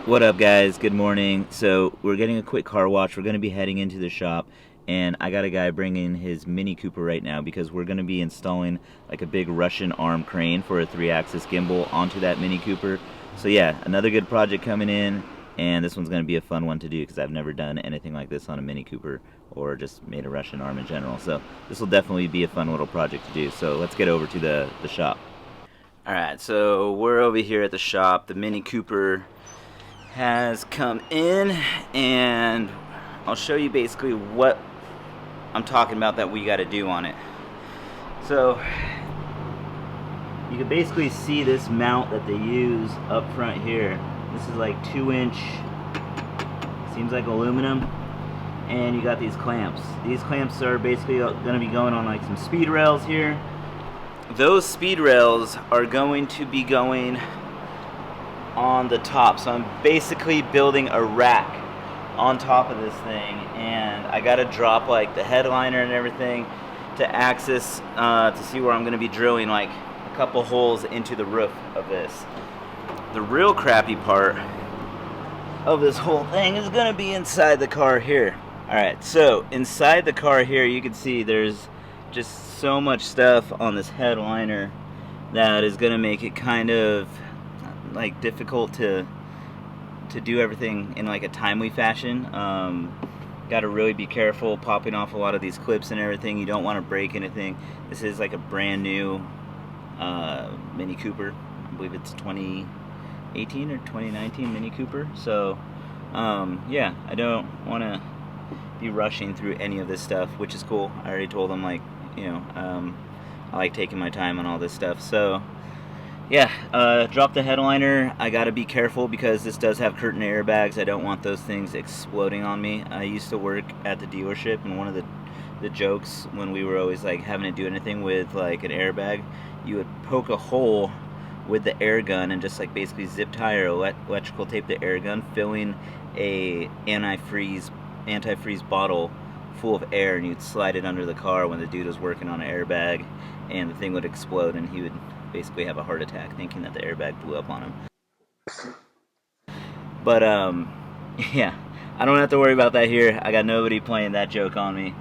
What up, guys? Good morning. So we're getting a quick car wash. We're going to be heading into the shop, and I got a guy bringing his Mini Cooper right now because we're going to be installing like a big Russian arm crane for a 3-axis gimbal onto that Mini Cooper. So yeah, another good project coming in, and this one's going to be a fun one to do because I've never done anything like this on a Mini Cooper or just made a Russian arm in general. So this will definitely be a fun little project to do. So let's get over to the shop. Alright, so we're over here at the shop. The Mini Cooper has come in, and I'll show you basically what I'm talking about that we got to do on it. So you can basically see this mount that they use up front here. This is like 2-inch, seems like aluminum, and you got these clamps. These clamps are basically going to be going on like some speed rails here. Those speed rails are going to be going on the top, so I'm basically building a rack on top of this thing, and I gotta drop like the headliner and everything to access to see where I'm gonna be drilling like a couple holes into the roof of this. The real crappy part of this whole thing is gonna be inside the car here. Alright, so inside the car here you can see there's just so much stuff on this headliner that is gonna make it kind of like difficult to do everything in like a timely fashion. Got to really be careful popping off a lot of these clips and everything. You don't want to break anything. This is like a brand new Mini Cooper. I believe it's 2018 or 2019 Mini Cooper. So yeah, I don't want to be rushing through any of this stuff, which is cool. I already told them, like, you know, I like taking my time on all this stuff. So yeah, drop the headliner. I gotta be careful because this does have curtain airbags. I don't want those things exploding on me. I used to work at the dealership, and one of the jokes when we were always like having to do anything with like an airbag, you would poke a hole with the air gun and just like basically zip tie or electrical tape the air gun, filling a antifreeze bottle full of air, and you'd slide it under the car when the dude was working on an airbag, and the thing would explode and he would basically have a heart attack thinking that the airbag blew up on him. But yeah, I don't have to worry about that here. I got nobody playing that joke on me.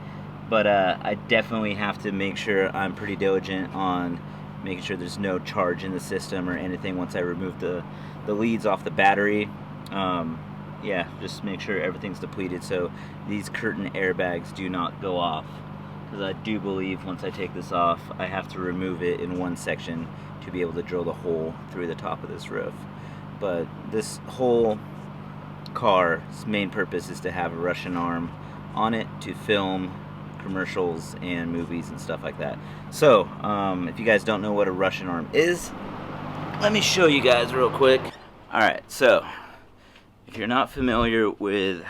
But I definitely have to make sure I'm pretty diligent on making sure there's no charge in the system or anything once I remove the leads off the battery. Yeah, just make sure everything's depleted so these curtain airbags do not go off. Because I do believe once I take this off, I have to remove it in one section to be able to drill the hole through the top of this roof. But this whole car's main purpose is to have a Russian arm on it to film commercials and movies and stuff like that. So, if you guys don't know what a Russian arm is, let me show you guys real quick. Alright, so, if you're not familiar with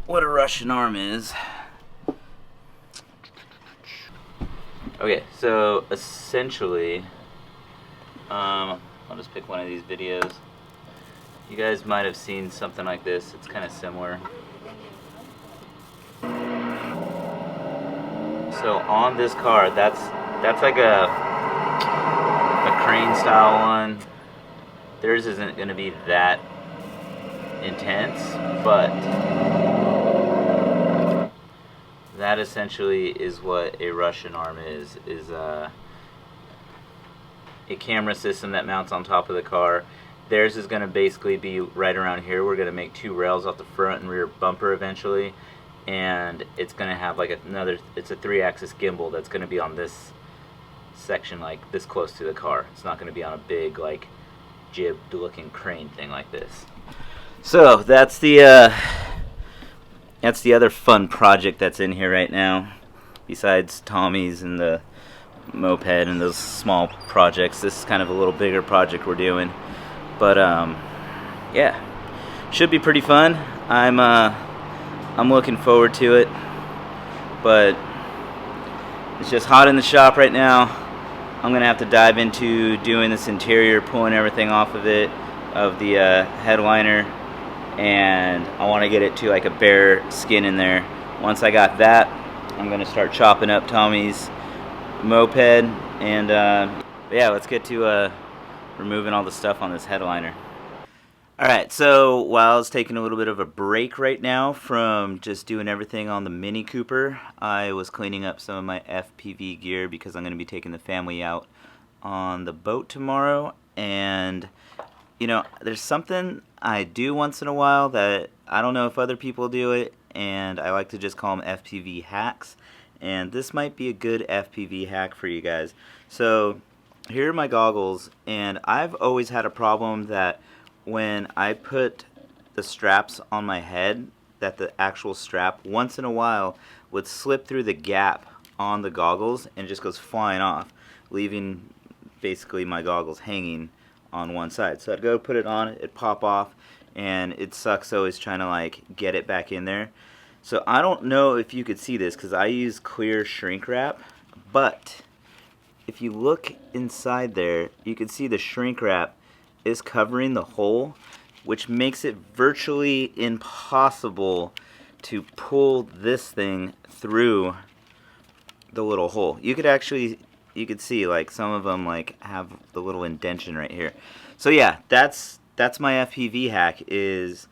what a Russian arm is, okay, so essentially, I'll just pick one of these videos. You guys might have seen something like this. It's kind of similar. So on this car, that's like a crane style one. Theirs isn't going to be that intense, but that essentially is what a Russian arm is a camera system that mounts on top of the car. Theirs is going to basically be right around here. We're going to make 2 rails off the front and rear bumper eventually, and it's going to have like it's a 3-axis gimbal that's going to be on this section, like this close to the car. It's not going to be on a big like jib looking crane thing like this. So that's the other fun project that's in here right now, besides Tommy's and the moped and those small projects. This is kind of a little bigger project we're doing, but yeah, should be pretty fun. I'm looking forward to it, but it's just hot in the shop right now. I'm gonna have to dive into doing this interior, pulling everything off of it, of the headliner, and I want to get it to like a bare skin in there. Once I got that, I'm gonna start chopping up Tommy's moped, and yeah, let's get to removing all the stuff on this headliner. Alright, so while I was taking a little bit of a break right now from just doing everything on the Mini Cooper, I was cleaning up some of my FPV gear because I'm going to be taking the family out on the boat tomorrow. And, you know, there's something I do once in a while that I don't know if other people do it, and I like to just call them FPV hacks. And this might be a good FPV hack for you guys. So, here are my goggles, and I've always had a problem that when I put the straps on my head, that the actual strap once in a while would slip through the gap on the goggles and just goes flying off, leaving basically my goggles hanging on one side. So I'd go put it on, it'd pop off, and it sucks always trying to like get it back in there. So I don't know if you could see this because I use clear shrink wrap, but if you look inside there, you can see the shrink wrap is covering the hole, which makes it virtually impossible to pull this thing through the little hole. You could see like some of them like have the little indentation right here. So yeah, that's my FPV hack. Is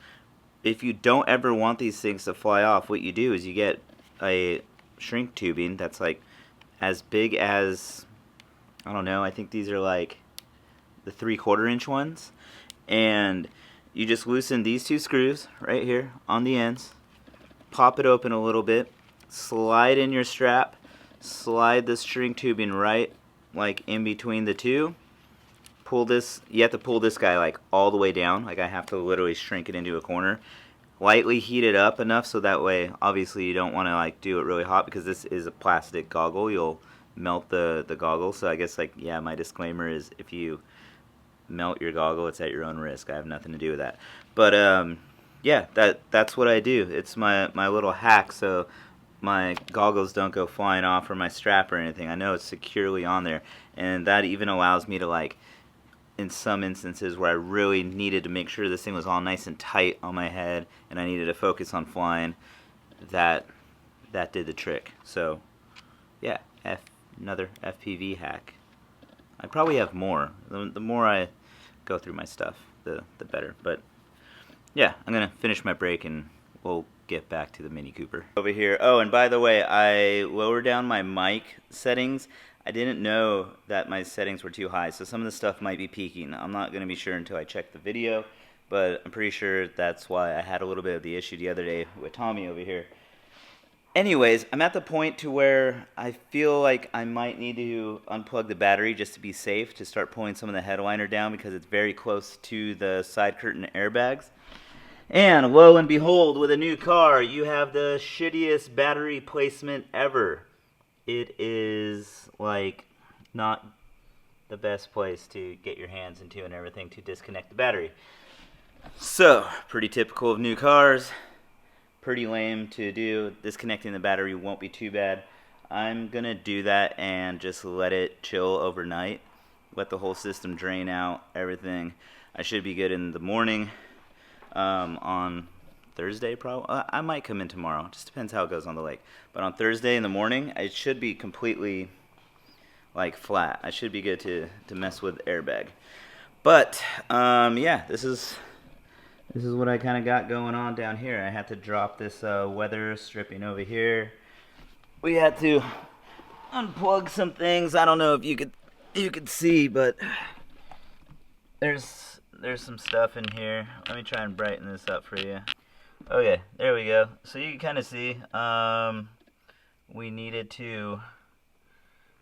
if you don't ever want these things to fly off, what you do is you get a shrink tubing that's like as big as, I don't know, I think these are like the 3/4 inch ones, and you just loosen these two screws right here on the ends, pop it open a little bit, slide in your strap, slide the string tubing right like in between the two, pull this, you have to pull this guy like all the way down, like I have to literally shrink it into a corner, lightly heat it up enough so that way obviously you don't want to like do it really hot because this is a plastic goggle, you'll melt the goggle. So I guess like, yeah, my disclaimer is if you melt your goggle, it's at your own risk. I have nothing to do with that. But yeah, that's what I do. It's my little hack so my goggles don't go flying off or my strap or anything. I know it's securely on there, and that even allows me to like, in some instances where I really needed to make sure this thing was all nice and tight on my head and I needed to focus on flying, that did the trick. So yeah, another FPV hack. I probably have more. The more I go through my stuff, the better. But yeah, I'm gonna finish my break and we'll get back to the Mini Cooper over here. Oh, and by the way, I lowered down my mic settings. I didn't know that my settings were too high, so some of the stuff might be peaking. I'm not gonna be sure until I check the video, but I'm pretty sure that's why I had a little bit of the issue the other day with Tommy over here. Anyways, I'm at the point to where I feel like I might need to unplug the battery just to be safe, to start pulling some of the headliner down because it's very close to the side curtain airbags. And lo and behold, with a new car, you have the shittiest battery placement ever. It is like not the best place to get your hands into and everything to disconnect the battery. So, pretty typical of new cars. Pretty lame to do. Disconnecting the battery won't be too bad. I'm gonna do that and just let it chill overnight, let the whole system drain out, everything. I should be good in the morning. On Thursday probably, I might come in tomorrow, just depends how it goes on the lake, but on Thursday in the morning it should be completely like flat. I should be good to mess with airbag. But yeah, this is what I kind of got going on down here. I had to drop this weather stripping over here. We had to unplug some things. I don't know if you could see, but there's some stuff in here. Let me try and brighten this up for you. Okay, there we go. So you can kind of see we needed to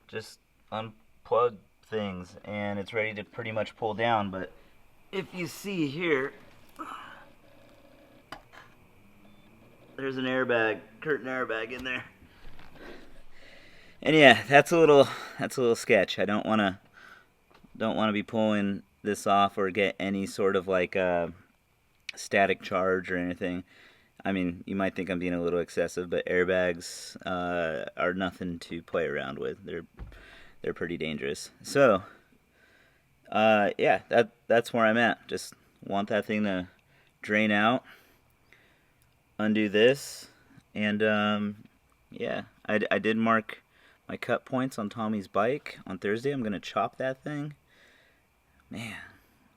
just unplug things, and it's ready to pretty much pull down. But if you see here, there's an airbag, curtain airbag in there. And yeah, that's a little sketch. I don't want to be pulling this off or get any sort of like static charge or anything. I mean, you might think I'm being a little excessive, but airbags are nothing to play around with. They're pretty dangerous. So yeah, that's where I'm at. Just want that thing to drain out. Undo this, and yeah, I did mark my cut points on Tommy's bike on Thursday. I'm gonna chop that thing. Man,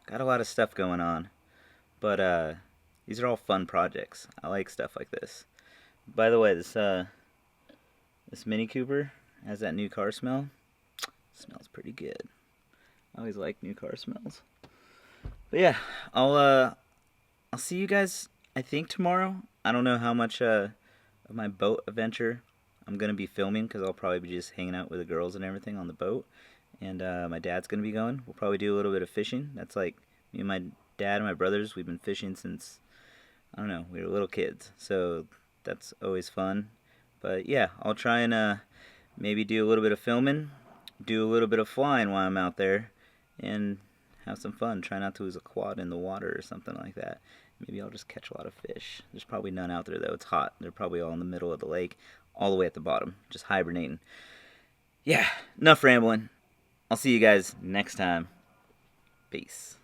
got a lot of stuff going on, But these are all fun projects. I like stuff like this. By the way, this Mini Cooper has that new car smell. Smells pretty good. I always like new car smells. But yeah, I'll see you guys, I think, tomorrow. I don't know how much of my boat adventure I'm gonna be filming, because I'll probably be just hanging out with the girls and everything on the boat. And my dad's gonna be going. We'll probably do a little bit of fishing. That's like me and my dad and my brothers. We've been fishing since, I don't know, we were little kids. So that's always fun. But yeah, I'll try and maybe do a little bit of filming, do a little bit of flying while I'm out there, and have some fun. Try not to lose a quad in the water or something like that. Maybe I'll just catch a lot of fish. There's probably none out there though. It's hot. They're probably all in the middle of the lake, all the way at the bottom, just hibernating. Yeah, enough rambling. I'll see you guys next time. Peace.